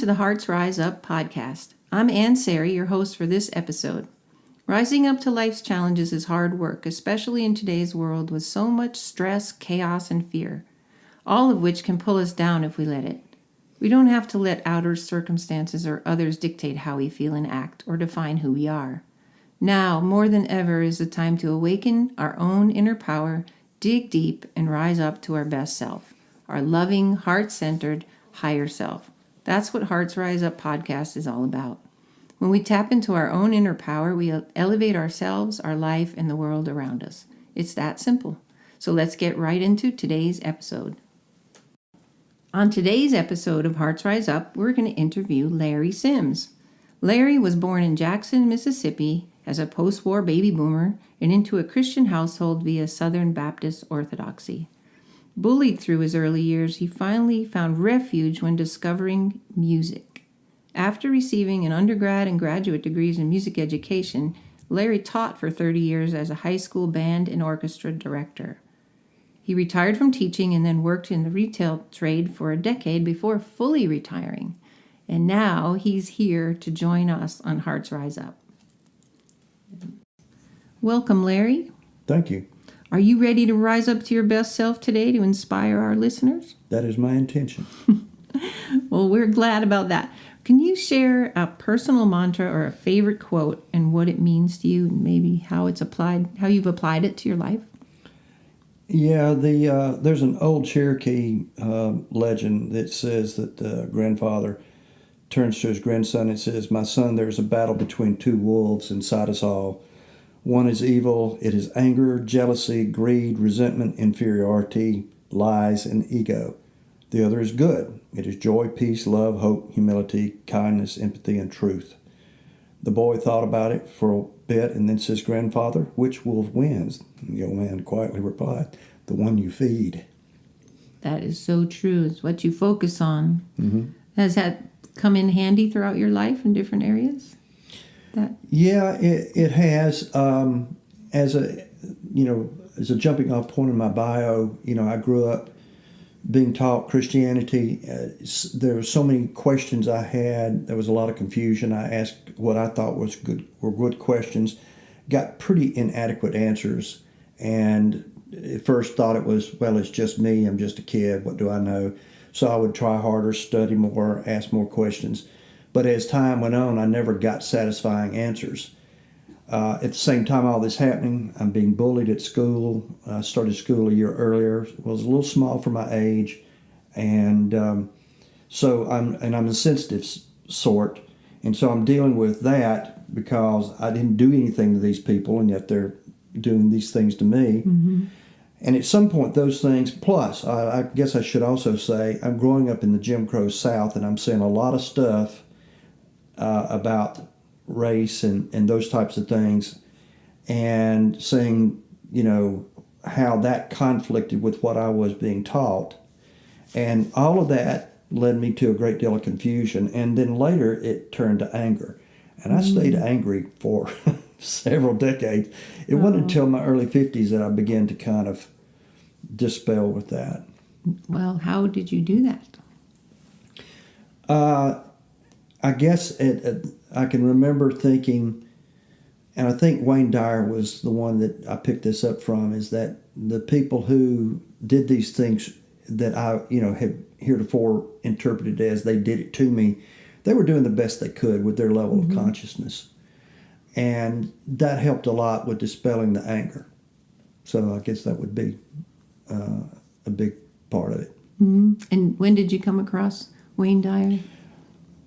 to the Hearts Rise Up podcast. I'm Ann Sari, your host for this episode. Rising up to life's challenges is hard work, especially in today's world with so much stress, chaos, and fear, all of which can pull us down if we let it. We don't have to let outer circumstances or others dictate how we feel and act or define who we are. Now, more than ever, is the time to awaken our own inner power, dig deep, and rise up to our best self, our loving, heart-centered, higher self. That's what Hearts Rise Up podcast is all about. When we tap into our own inner power, we elevate ourselves, our life, and the world around us. It's that simple. So let's get right into today's episode. On today's episode of Hearts Rise Up, we're going to interview Larry Sims. Larry was born in Jackson, Mississippi, as a post-war baby boomer and into a Christian household via Southern Baptist orthodoxy. Bullied through his early years, he finally found refuge when discovering music. After receiving an undergrad and graduate degrees in music education, Larry taught for 30 years as a high school band and orchestra director. He retired from teaching and then worked in the retail trade for a decade before fully retiring. And now he's here to join us on Hearts Rise Up. Welcome, Larry. Thank you. Are you ready to rise up to your best self today to inspire our listeners? That is my intention. Well, we're glad about that. Can you share a personal mantra or a favorite quote and what it means to you and maybe how you've applied it to your life? Yeah, there's an old Cherokee legend that says that the grandfather turns to his grandson and says, "My son, there's a battle between two wolves inside us all. One is evil. It is anger, jealousy, greed, resentment, inferiority, lies, and ego. The other is good. It is joy, peace, love, hope, humility, kindness, empathy, and truth." The boy thought about it for a bit and then says, "Grandfather, which wolf wins?" And the old man quietly replied, "The one you feed." That is so true. It's what you focus on. Mm-hmm. Has that come in handy throughout your life in different areas? Yeah, it has. As a jumping off point in my bio, I grew up being taught Christianity. There were so many questions I had. There was a lot of confusion. I asked what I thought were good questions, got pretty inadequate answers, and at first thought it was, well, it's just me. I'm just a kid. What do I know? So I would try harder, study more, ask more questions. But as time went on, I never got satisfying answers. At the same time all this happening, I'm being bullied at school. I started school a year earlier. Was a little small for my age. And so I'm a sensitive sort. And so I'm dealing with that because I didn't do anything to these people, and yet they're doing these things to me. Mm-hmm. And at some point, those things, plus, I guess I should also say, I'm growing up in the Jim Crow South, and I'm seeing a lot of stuff about race and those types of things, and seeing, how that conflicted with what I was being taught. And all of that led me to a great deal of confusion. And then later, it turned to anger. And I stayed angry for several decades. It wasn't until my early 50s that I began to kind of dispel with that. Well, how did you do that? I guess I can remember thinking, and I think Wayne Dyer was the one that I picked this up from, is that the people who did these things that I, had heretofore interpreted as they did it to me, they were doing the best they could with their level of consciousness. And that helped a lot with dispelling the anger. So I guess that would be a big part of it. Mm-hmm. And when did you come across Wayne Dyer?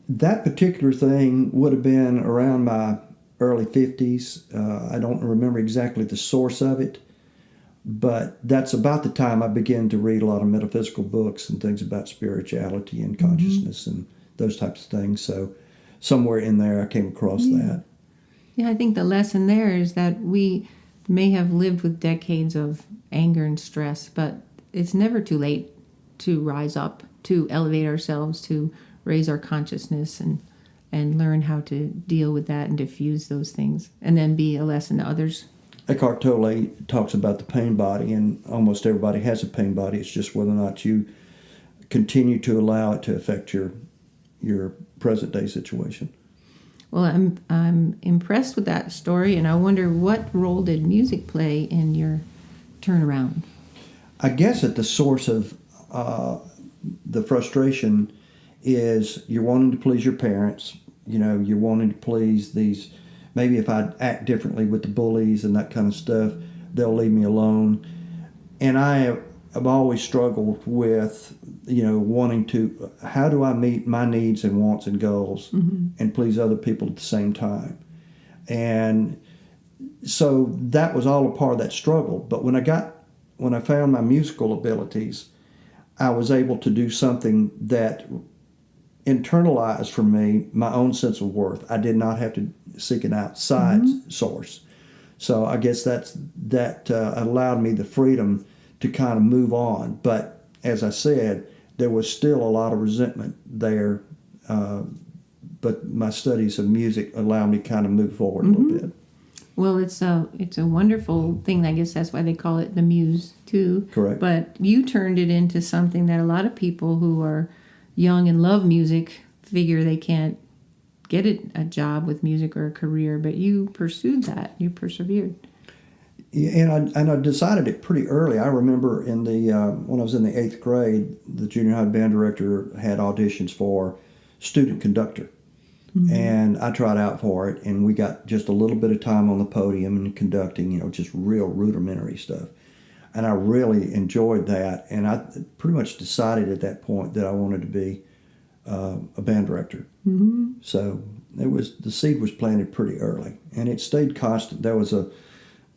That particular thing would have been around my early 50s. I don't remember exactly the source of it, but that's about the time I began to read a lot of metaphysical books and things about spirituality and consciousness and those types of things. So somewhere in there I came across that. Yeah, I think the lesson there is that we may have lived with decades of anger and stress, but it's never too late to rise up, to elevate ourselves, to raise our consciousness and learn how to deal with that and diffuse those things, and then be a lesson to others. Eckhart Tolle talks about the pain body, and almost everybody has a pain body. It's just whether or not you continue to allow it to affect your your present day situation. Well, I'm impressed with that story, and I wonder what role did music play in your turnaround? I guess at the source of the frustration is you're wanting to please your parents. You know, you're wanting to please these. Maybe if I act differently with the bullies and that kind of stuff, they'll leave me alone. And I have always struggled with, wanting to, how do I meet my needs and wants and goals and please other people at the same time? And so that was all a part of that struggle. But when I found my musical abilities, I was able to do something that internalized for me my own sense of worth. I did not have to seek an outside source. So I guess that allowed me the freedom to kind of move on. But as I said, there was still a lot of resentment there. But my studies of music allowed me to kind of move forward a little bit. Well, it's a wonderful thing. I guess that's why they call it the muse too. Correct. But you turned it into something that a lot of people who are young and love music figure they can't get a job with music or a career. But you pursued that. You persevered. Yeah, and I decided it pretty early. I remember in the when I was in the 8th grade, the junior high band director had auditions for student conductor. And I tried out for it, and we got just a little bit of time on the podium and conducting, just real rudimentary stuff. And I really enjoyed that, and I pretty much decided at that point that I wanted to be a band director. So the seed was planted pretty early, and it stayed constant. There was a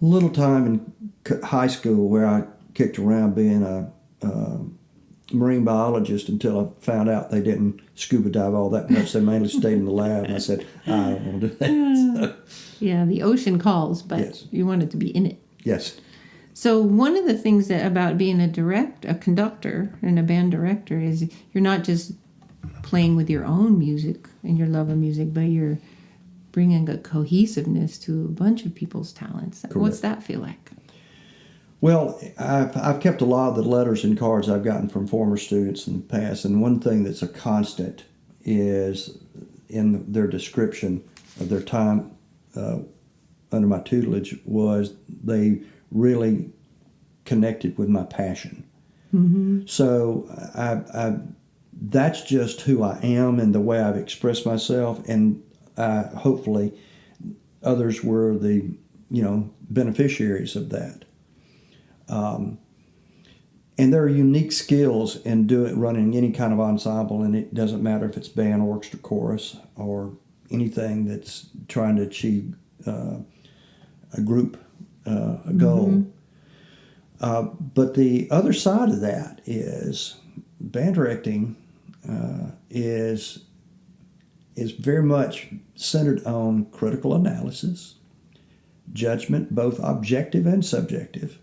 little time in high school where I kicked around being a marine biologist until I found out they didn't scuba dive all that much. They mainly stayed in the lab. And I said, I don't want to do that. Yeah, the ocean calls, but Yes. you wanted to be in it. Yes. So one of the things about being a conductor and a band director is you're not just playing with your own music and your love of music, but you're bringing a cohesiveness to a bunch of people's talents. Correct. What's that feel like? Well, I've kept a lot of the letters and cards I've gotten from former students in the past, and one thing that's a constant is in their description of their time under my tutelage was they really connected with my passion. So that's just who I am and the way I've expressed myself, and hopefully others were the beneficiaries of that. And there are unique skills in running any kind of ensemble, and it doesn't matter if it's band, orchestra, chorus, or anything that's trying to achieve a group a goal. But the other side of that is band directing is very much centered on critical analysis, judgment, both objective and subjective.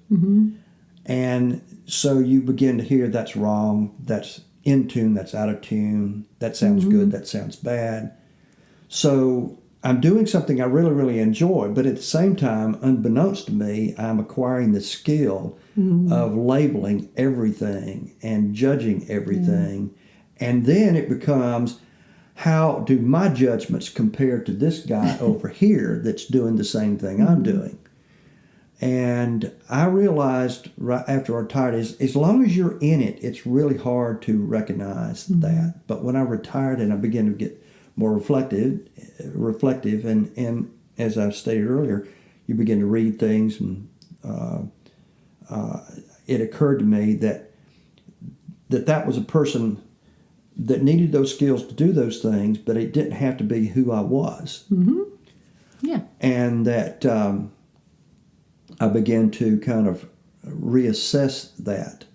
And so you begin to hear that's wrong, that's in tune, that's out of tune, that sounds good, that sounds bad. So I'm doing something I really, really enjoy, but at the same time, unbeknownst to me, I'm acquiring the skill of labeling everything and judging everything. And then it becomes, how do my judgments compare to this guy over here that's doing the same thing I'm doing? And I realized right after I retired, as long as you're in it, it's really hard to recognize that. But when I retired and I began to get more reflective, and as I've stated earlier, you begin to read things, and it occurred to me that was a person that needed those skills to do those things, but it didn't have to be who I was. Yeah. And that I began to kind of reassess that.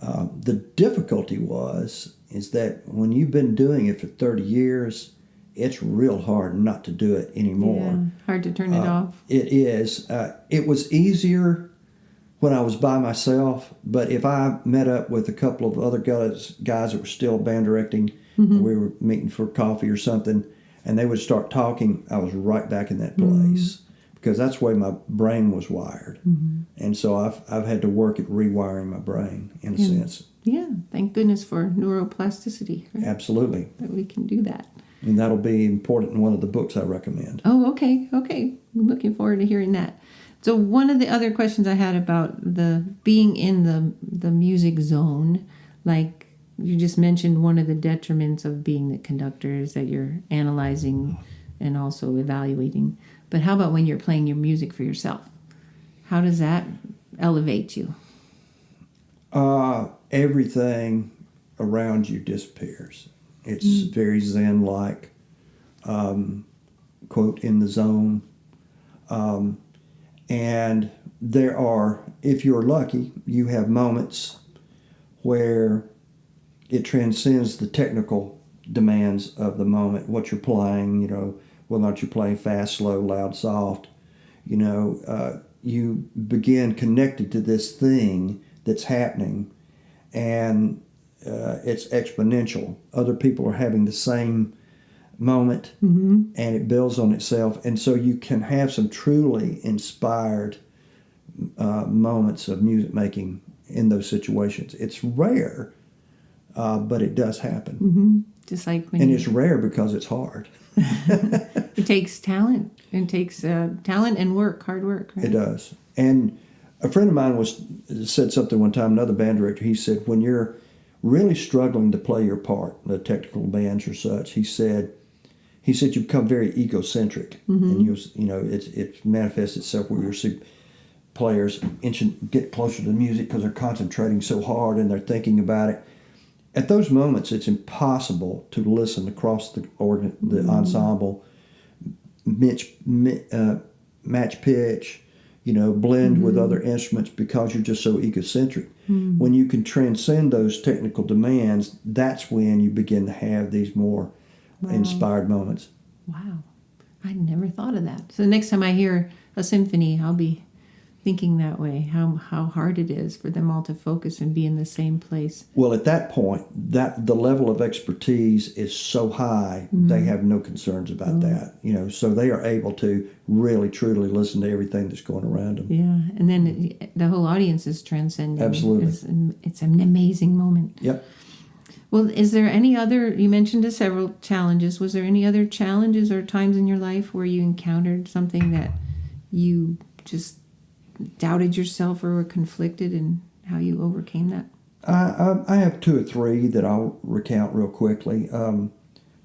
The difficulty is that when you've been doing it for 30 years, it's real hard not to do it anymore. Yeah, hard to turn it off. It is. It was easier when I was by myself, but if I met up with a couple of other guys that were still band directing, we were meeting for coffee or something, and they would start talking, I was right back in that place. Because that's the way my brain was wired. And so I've had to work at rewiring my brain, in a sense. Yeah, thank goodness for neuroplasticity, right? Absolutely. That we can do that. And that'll be important in one of the books I recommend. Oh, okay. I'm looking forward to hearing that. So one of the other questions I had about the being in the music zone, like you just mentioned, one of the detriments of being the conductor is that you're analyzing and also evaluating. But how about when you're playing your music for yourself? How does that elevate you? Everything around you disappears. It's very Zen-like, quote, in the zone. And there are, if you're lucky, you have moments where it transcends the technical demands of the moment, what you're playing, whether or not you're playing fast, slow, loud, soft. You begin connected to this thing that's happening, and it's exponential. Other people are having the same moment, and it builds on itself, and so you can have some truly inspired moments of music making in those situations. It's rare, but it does happen. Just like when And it's rare because it's hard. it takes talent. It takes talent and work, hard work. Right? It does. And a friend of mine said something one time, another band director. He said, when you're really struggling to play your part, the technical bands or such, he said you become very egocentric, and it manifests itself where you see players get closer to the music because they're concentrating so hard and they're thinking about it. At those moments, it's impossible to listen across the ensemble, match pitch, blend with other instruments because you're just so egocentric. When you can transcend those technical demands, that's when you begin to have these more inspired moments. Wow. I never thought of that. So the next time I hear a symphony, I'll be thinking that way, how hard it is for them all to focus and be in the same place. Well, at that point, the level of expertise is so high, they have no concerns about that. So they are able to really, truly listen to everything that's going around them. Yeah, and then the whole audience is transcending. Absolutely. It's an amazing moment. Yep. Well, is there any other, you mentioned several challenges, was there any other challenges or times in your life where you encountered something that you just doubted yourself or were conflicted, and how you overcame that? I have two or three that I'll recount real quickly.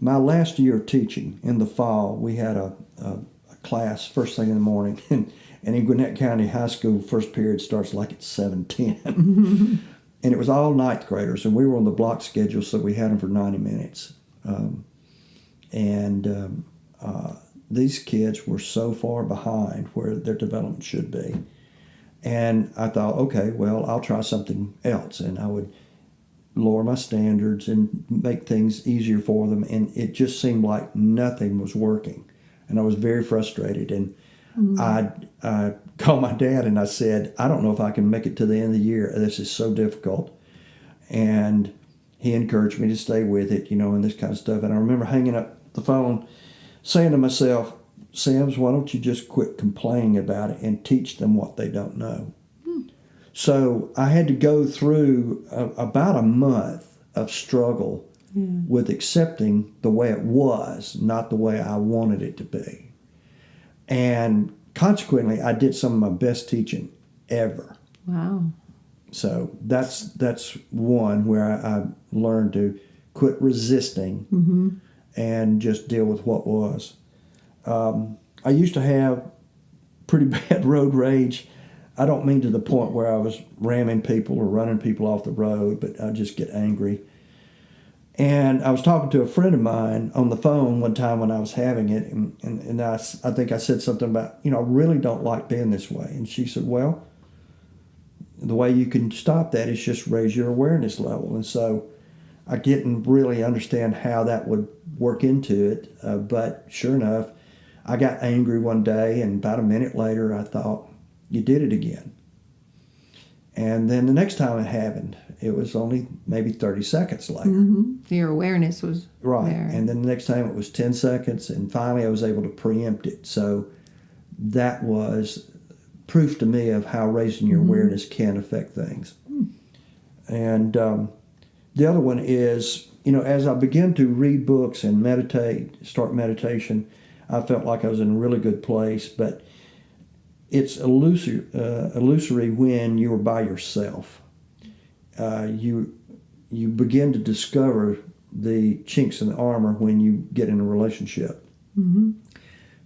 My last year of teaching, in the fall, we had a class first thing in the morning, and in Gwinnett County High School, first period starts like at 7:10. And it was all ninth graders, and we were on the block schedule, so we had them for 90 minutes. These kids were so far behind where their development should be. And I thought, okay, well, I'll try something else. And I would lower my standards and make things easier for them. And it just seemed like nothing was working. And I was very frustrated. And I called my dad and I said, I don't know if I can make it to the end of the year. This is so difficult. And he encouraged me to stay with it, and this kind of stuff. And I remember hanging up the phone, saying to myself, Sams, why don't you just quit complaining about it and teach them what they don't know? So I had to go through about a month of struggle with accepting the way it was, not the way I wanted it to be. And consequently, I did some of my best teaching ever. Wow. So that's one where I learned to quit resisting and just deal with what was. I used to have pretty bad road rage. I don't mean to the point where I was ramming people or running people off the road, but I just get angry. And I was talking to a friend of mine on the phone one time when I was having it, and I think I said something about, I really don't like being this way. And she said, well, the way you can stop that is just raise your awareness level. And so I didn't really understand how that would work into it, but sure enough, I got angry one day, and about a minute later, I thought, you did it again. And then the next time it happened, it was only maybe 30 seconds later. Your awareness was right there. And then the next time it was 10 seconds, and finally I was able to preempt it. So that was proof to me of how raising your awareness can affect things. And the other one is, as I began to read books and start meditation, I felt like I was in a really good place. But it's illusory when you are by yourself. You begin to discover the chinks in the armor when you get in a relationship. Mm-hmm.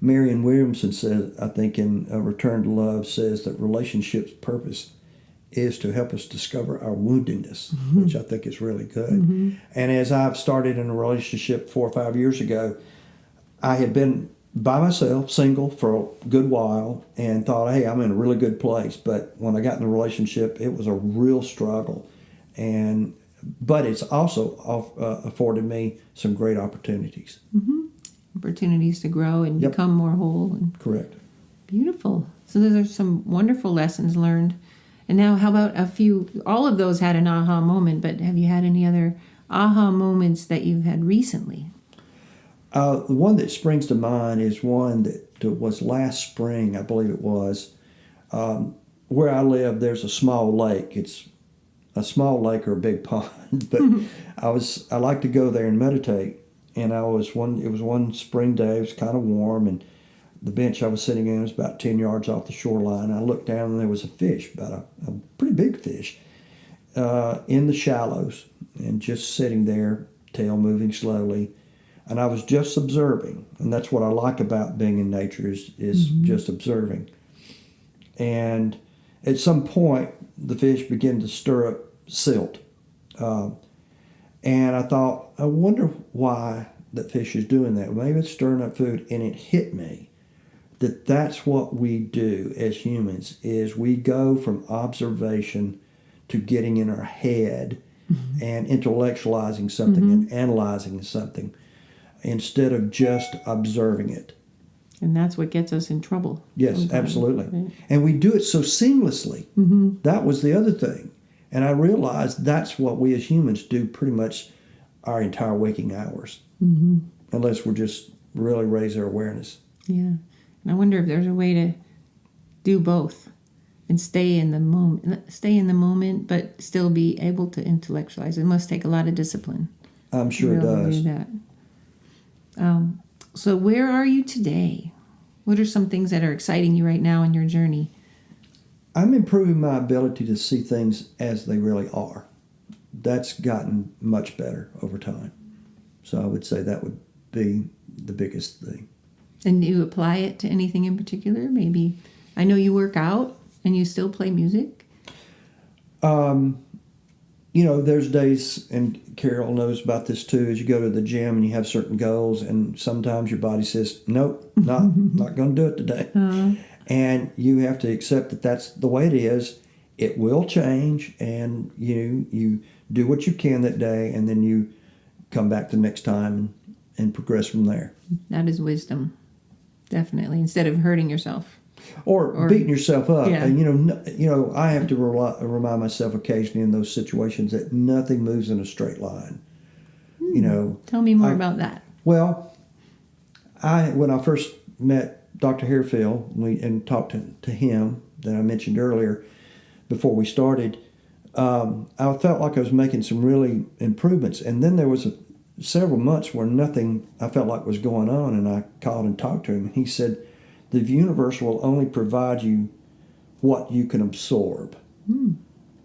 Marianne Williamson says, I think in Return to Love, says that relationships' purpose is to help us discover our woundedness, mm-hmm. which I think is really good. Mm-hmm. And as I've started in a relationship 4 or 5 years ago, I had been by myself, single, for a good while, and thought, hey, I'm in a really good place. But when I got in a relationship, it was a real struggle. But it's also afforded me some great opportunities. Mm-hmm. Opportunities to grow and Yep. become more whole. And Correct. beautiful. So those are some wonderful lessons learned. And now how about all of those had an aha moment, but have you had any other aha moments that you've had recently? The one that springs to mind is one that was last spring, I believe it was. Where I live, there's a small lake. It's a small lake or a big pond, but I like to go there and meditate. And it was one spring day. It was kind of warm, and the bench I was sitting in was about 10 yards off the shoreline. I looked down, and there was a fish, about a pretty big fish, in the shallows, and just sitting there, tail moving slowly. And I was just observing, and that's what I like about being in nature is mm-hmm. just observing. And at some point, the fish began to stir up silt. And I thought, I wonder why that fish is doing that. Maybe it's stirring up food. And it hit me that that's what we do as humans, is we go from observation to getting in our head mm-hmm. and intellectualizing something mm-hmm. and analyzing something instead of just observing it. And that's what gets us in trouble. Yes, sometimes. Absolutely. Right? And we do it so seamlessly. Mm-hmm. That was the other thing. And I realized that's what we as humans do pretty much our entire waking hours. Mm-hmm. Unless we're just really raise our awareness. Yeah. And I wonder if there's a way to do both and stay in the moment, but still be able to intellectualize. It must take a lot of discipline. I'm sure it does. Do that. So where are you today? What are some things that are exciting you right now in your journey? I'm improving my ability to see things as they really are. That's gotten much better over time. So I would say that would be the biggest thing. And do you apply it to anything in particular? Maybe, I know you work out and you still play music. There's days, and Carol knows about this too, as you go to the gym and you have certain goals, and sometimes your body says, nope, not going to do it today. Uh-huh. And you have to accept that that's the way it is. It will change, and you do what you can that day, and then you come back the next time and progress from there. That is wisdom, definitely, instead of hurting yourself. Or beating yourself up. Yeah. And, I have to remind myself occasionally in those situations that nothing moves in a straight line. Tell me more about that. Well, when I first met Dr. Harefield and talked to him that I mentioned earlier before we started, I felt like I was making some really improvements. And then there was several months where nothing I felt like was going on, and I called and talked to him, and he said, the universe will only provide you what you can absorb.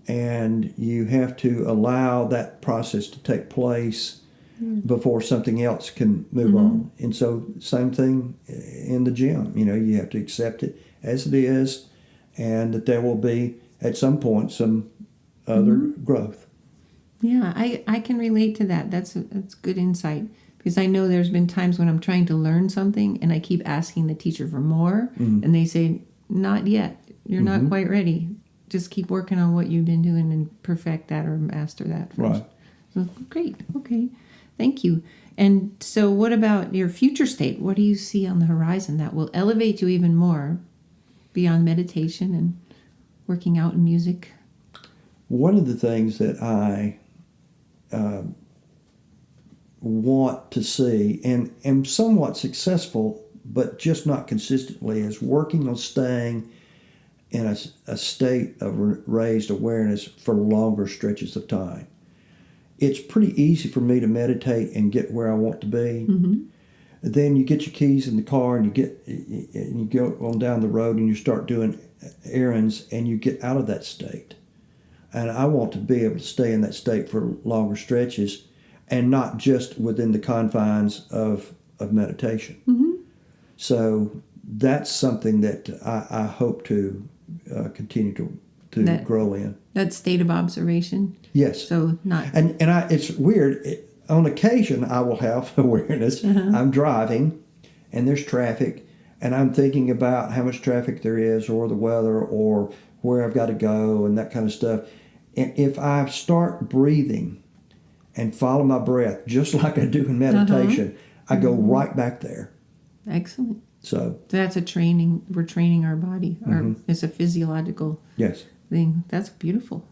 And you have to allow that process to take place before something else can move on. And so same thing in the gym. You have to accept it as it is, and that there will be at some point some other growth. Yeah, I can relate to that. That's good insight, because I know there's been times when I'm trying to learn something and I keep asking the teacher for more, and they say, not yet. You're not quite ready. Just keep working on what you've been doing and perfect that or master that first. Right. So, great. Okay. Thank you. And so what about your future state? What do you see on the horizon that will elevate you even more beyond meditation and working out and music? One of the things that I want to see, and am somewhat successful, but just not consistently, is working on staying in a state of raised awareness for longer stretches of time. It's pretty easy for me to meditate and get where I want to be. Then you get your keys in the car and you go on down the road and you start doing errands and you get out of that state. And I want to be able to stay in that state for longer stretches and not just within the confines of meditation. So that's something that I hope to continue to grow in. That state of observation. Yes. So not. And it's weird. On occasion, I will have awareness. I'm driving, and there's traffic, and I'm thinking about how much traffic there is, or the weather, or where I've got to go, and that kind of stuff. And if I start breathing and follow my breath, just like I do in meditation, I go right back there. Excellent. So that's a training. We're training our body. It's a physiological thing. That's beautiful.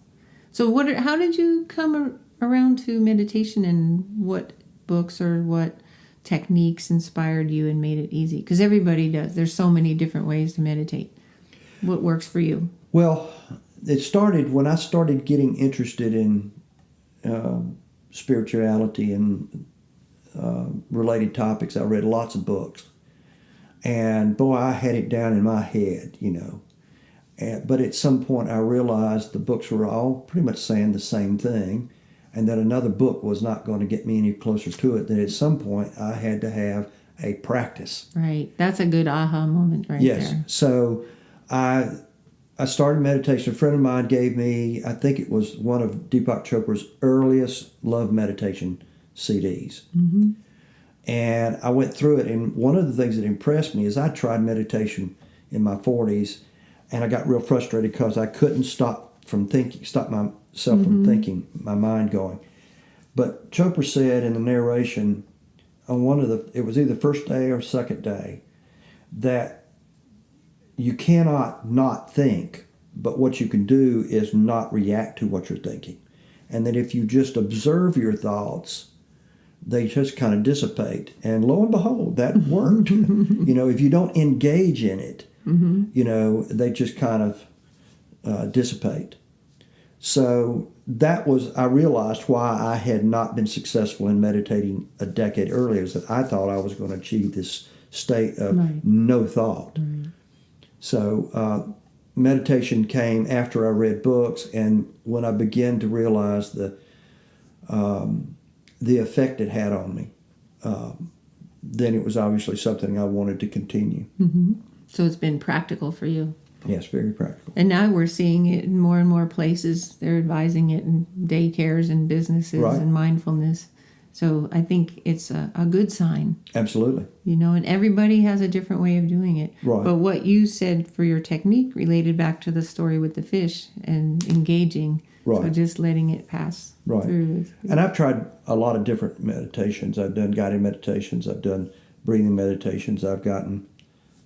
So how did you come around to meditation, and what books or what techniques inspired you and made it easy? Because everybody does. There's so many different ways to meditate. What works for you? Well, it started when I started getting interested in spirituality and related topics. I read lots of books. And boy, I had it down in my head, but at some point I realized the books were all pretty much saying the same thing, and that another book was not going to get me any closer to it. That at some point I had to have a practice. Right. That's a good aha moment there. Yes. So I started meditation. A friend of mine gave me, I think it was one of Deepak Chopra's earliest love meditation CDs. And I went through it, and one of the things that impressed me is I tried meditation in my 40s, and I got real frustrated because I couldn't stop myself from thinking, my mind going. But Chopra said in the narration on it was either first day or second day, that you cannot not think, but what you can do is not react to what you're thinking. And that if you just observe your thoughts, they just kind of dissipate. And lo and behold, that worked. If you don't engage in it, they just kind of dissipate. So I realized why I had not been successful in meditating a decade earlier, is that I thought I was going to achieve this state of no thought. So meditation came after I read books, and when I began to realize the effect it had on me, then it was obviously something I wanted to continue. So it's been practical for you. Yes, very practical. And now we're seeing it in more and more places. They're advising it in daycares and businesses and mindfulness. So I think it's a good sign. Absolutely. And everybody has a different way of doing it. Right. But what you said for your technique related back to the story with the fish and engaging. Right. So just letting it pass through. And I've tried a lot of different meditations. I've done guided meditations. I've done breathing meditations. I've gotten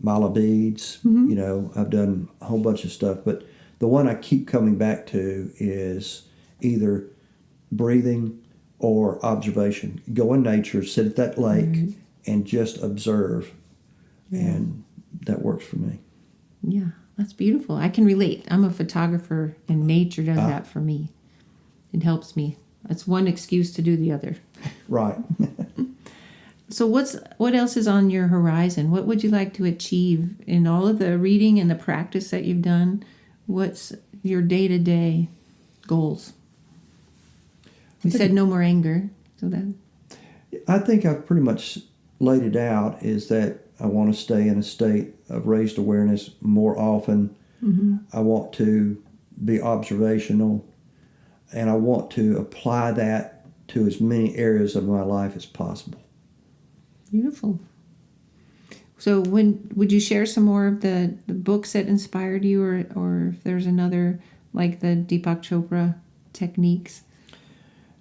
mala beads. I've done a whole bunch of stuff. But the one I keep coming back to is either breathing or observation. Go in nature, sit at that lake, and just observe. And that works for me. Yeah. That's beautiful. I can relate. I'm a photographer, and nature does that for me. It helps me. That's one excuse to do the other. Right. So what else is on your horizon? What would you like to achieve in all of the reading and the practice that you've done? What's your day-to-day goals? You said no more anger. So that I think I've pretty much laid it out, is that I want to stay in a state of raised awareness more often. I want to be observational, and I want to apply that to as many areas of my life as possible. Beautiful. So would you share some more of the books that inspired you, or if there's another, like the Deepak Chopra techniques?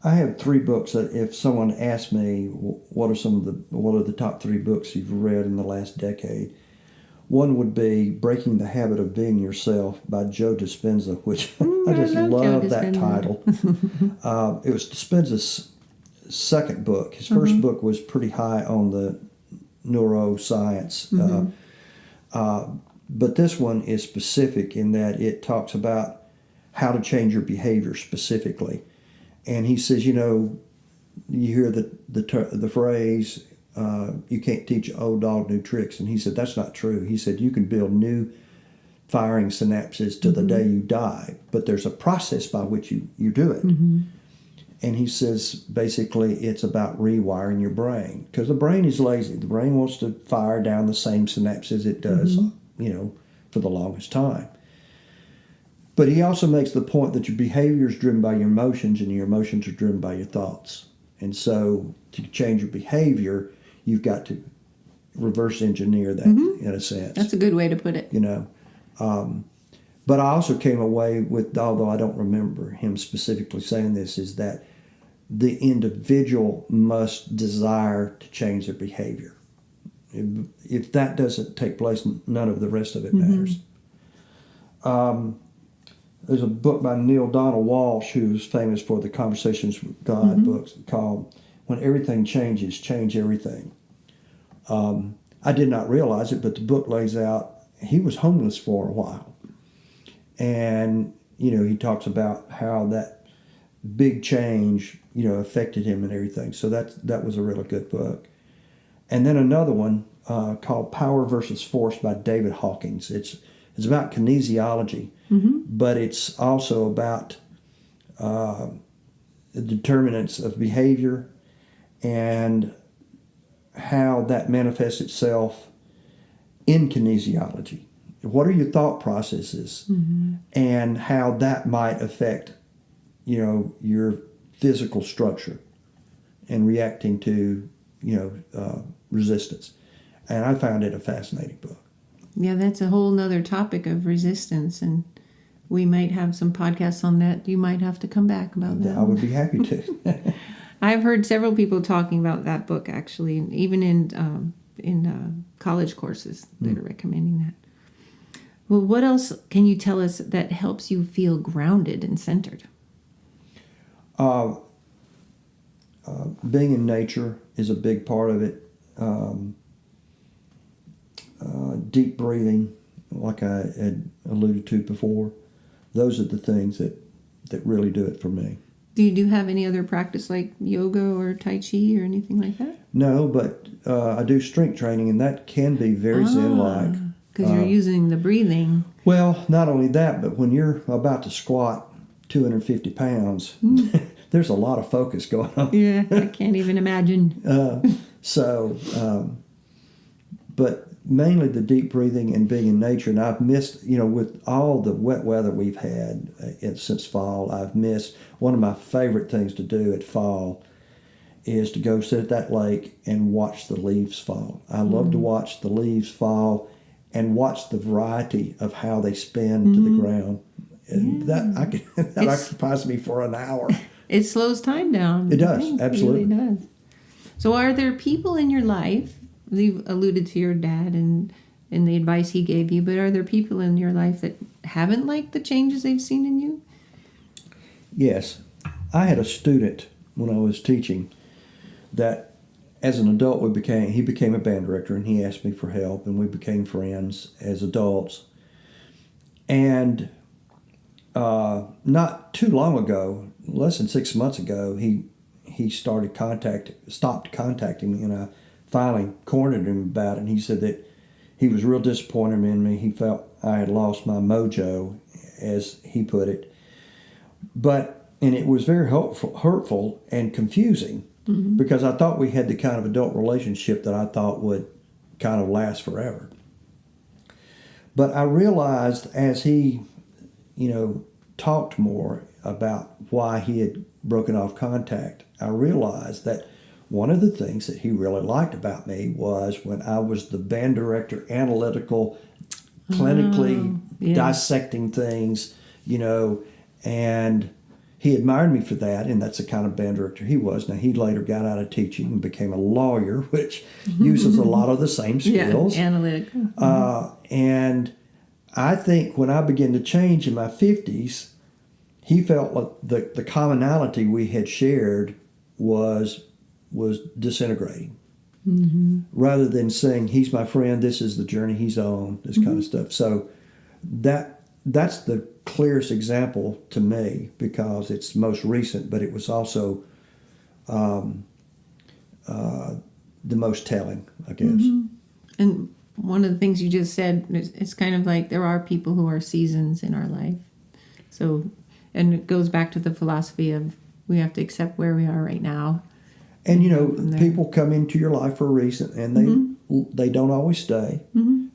I have 3 books that if someone asked me what are the top 3 books you've read in the last decade, one would be Breaking the Habit of Being Yourself by Joe Dispenza, which I just love that title. It was Dispenza's second book. His first book was pretty high on the neuroscience. But this one is specific in that it talks about how to change your behavior specifically. And he says, you hear the phrase, you can't teach an old dog new tricks. And he said, that's not true. He said, you can build new firing synapses to the day you die, but there's a process by which you do it. And he says, basically, it's about rewiring your brain, because the brain is lazy. The brain wants to fire down the same synapses it does, for the longest time. But he also makes the point that your behavior is driven by your emotions, and your emotions are driven by your thoughts. And so to change your behavior, you've got to reverse engineer that in a sense. That's a good way to put it. But I also came away with, although I don't remember him specifically saying this, is that the individual must desire to change their behavior. If that doesn't take place, none of the rest of it matters. There's a book by Neil Donald Walsh, who's famous for the Conversations with God books, called When Everything Changes, Change Everything. I did not realize it, but the book lays out, he was homeless for a while. And, he talks about how that big change, affected him and everything. So that was a really good book. And then another one called Power versus Force by David Hawkins. It's about kinesiology, but it's also about the determinants of behavior and how that manifests itself in kinesiology. What are your thought processes, and how that might affect, your physical structure and reacting to, resistance. And I found it a fascinating book. Yeah, that's a whole nother topic of resistance, and we might have some podcasts on that. You might have to come back about that. I would be happy to. I've heard several people talking about that book, actually, and even in college courses that are recommending that. Well, what else can you tell us that helps you feel grounded and centered? Being in nature is a big part of it. Deep breathing, like I had alluded to before, those are the things that really do it for me. Do you have any other practice like yoga or Tai Chi or anything like that? No, but I do strength training, and that can be very Zen-like. Because you're using the breathing. Well, not only that, but when you're about to squat 250 pounds, there's a lot of focus going on. Yeah, I can't even imagine. But mainly the deep breathing and being in nature. And I've missed, with all the wet weather we've had since fall, I've missed one of my favorite things to do at fall is to go sit at that lake and watch the leaves fall. I love to watch the leaves fall and watch the variety of how they spin to the ground. And that occupies me for an hour. It slows time down. It does, absolutely. It really does. So are there people in your life, you've alluded to your dad and the advice he gave you, but are there people in your life that haven't liked the changes they've seen in you? Yes. I had a student when I was teaching that as an adult he became a band director, and he asked me for help, and we became friends as adults. And not too long ago, less than 6 months ago, he stopped contacting me, and I finally cornered him about it. And he said that he was real disappointed in me. He felt I had lost my mojo, as he put it. And it was very hurtful and confusing, because I thought we had the kind of adult relationship that I thought would kind of last forever. But I realized as he, talked more about why he had broken off contact, I realized that one of the things that he really liked about me was when I was the band director, analytical, clinically dissecting things, and he admired me for that, and that's the kind of band director he was. Now, he later got out of teaching and became a lawyer, which uses a lot of the same skills. Yeah, analytical. And I think when I began to change in my 50s, he felt like the commonality we had shared was disintegrating. rather than saying, he's my friend, this is the journey he's on, this kind of stuff. So that's the clearest example to me because it's most recent, but it was also the most telling, I guess. And one of the things you just said, it's kind of like there are people who are seasons in our life. So, and it goes back to the philosophy of we have to accept where we are right now. And people come into your life for a reason, and they don't always stay.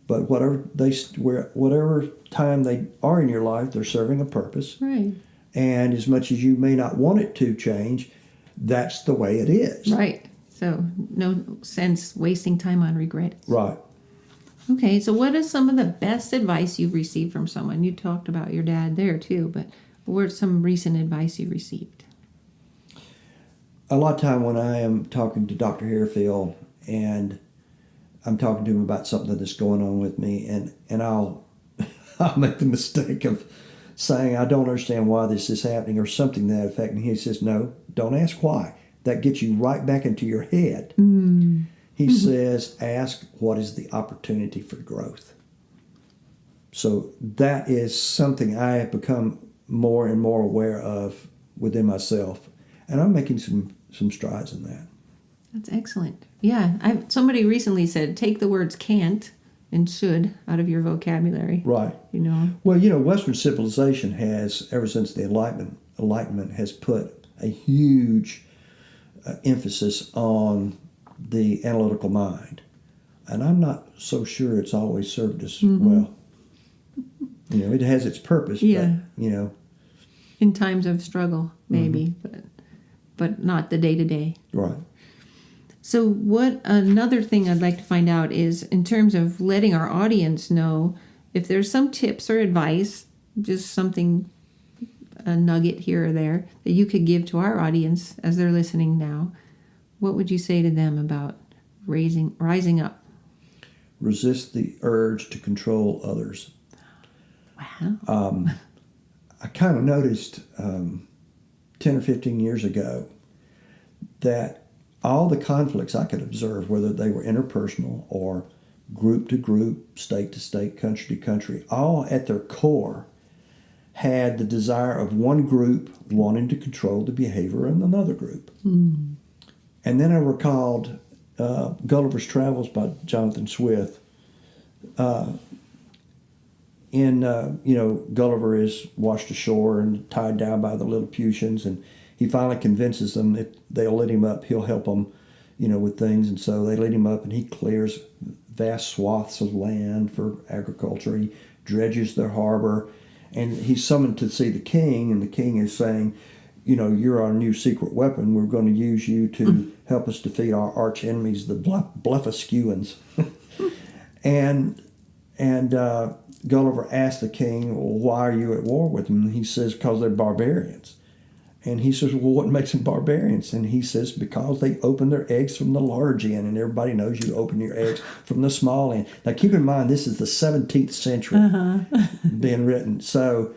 But whatever time they are in your life, they're serving a purpose. Right. And as much as you may not want it to change, that's the way it is. Right. So no sense wasting time on regret. Right. Okay, so what is some of the best advice you've received from someone? You talked about your dad there too, but what's some recent advice you received? A lot of time when I am talking to Dr. Harefield and I'm talking to him about something that's going on with me, and I'll make the mistake of saying, I don't understand why this is happening or something to that effect. And he says, no, don't ask why. That gets you right back into your head. He says, ask what is the opportunity for growth. So that is something I have become more and more aware of within myself. And I'm making some strides in that. That's excellent. Yeah, somebody recently said, take the words can't and should out of your vocabulary. Right. Well, Western civilization has, ever since the Enlightenment has put a huge emphasis on the analytical mind. And I'm not so sure it's always served us well. It has its purpose, but, in times of struggle, maybe, but not the day-to-day. Right. So what another thing I'd like to find out is in terms of letting our audience know if there's some tips or advice, just something, a nugget here or there that you could give to our audience as they're listening now, what would you say to them about rising up? Resist the urge to control others. Wow. I kind of noticed 10 or 15 years ago that all the conflicts I could observe, whether they were interpersonal or group to group, state to state, country to country, all at their core had the desire of one group wanting to control the behavior of another group. And then I recalled Gulliver's Travels by Jonathan Swift. Gulliver is washed ashore and tied down by the Lilliputians, and he finally convinces them if they'll let him up, he'll help them, with things. And so they let him up, and he clears vast swaths of land for agriculture. He dredges their harbor, and he's summoned to see the king, and the king is saying, you're our new secret weapon. We're going to use you to help us defeat our arch enemies, the Bluffascuans. and Gulliver asked the king, well, why are you at war with them? And he says, because they're barbarians. And he says, well, what makes them barbarians? And he says, because they open their eggs from the large end, and everybody knows you open your eggs from the small end. Now, keep in mind, this is the 17th century being written. So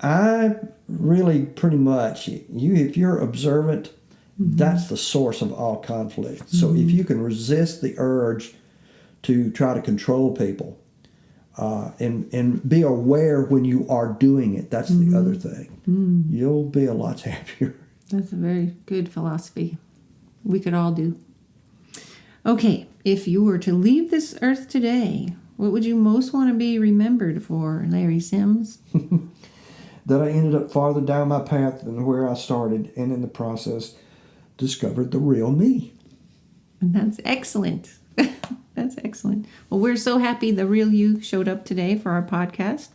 I really pretty much, if you're observant, that's the source of all conflict. So if you can resist the urge to try to control people, and be aware when you are doing it. That's the other thing. You'll be a lot happier. That's a very good philosophy. We could all do. Okay, if you were to leave this earth today, what would you most want to be remembered for, Larry Sims? That I ended up farther down my path than where I started, and in the process discovered the real me. And that's excellent. That's excellent. Well, we're so happy the real you showed up today for our podcast.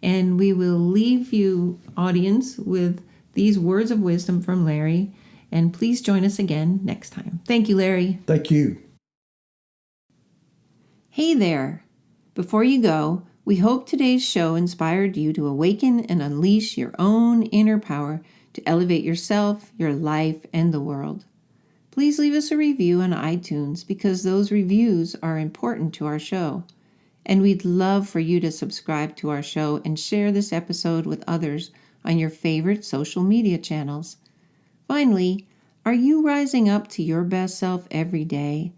And we will leave you, audience, with these words of wisdom from Larry. And please join us again next time. Thank you, Larry. Thank you. Hey there. Before you go, we hope today's show inspired you to awaken and unleash your own inner power to elevate yourself, your life, and the world. Please leave us a review on iTunes because those reviews are important to our show. And we'd love for you to subscribe to our show and share this episode with others on your favorite social media channels. Finally, are you rising up to your best self every day?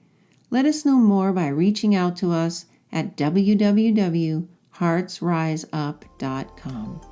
Let us know more by reaching out to us at www.heartsriseup.com.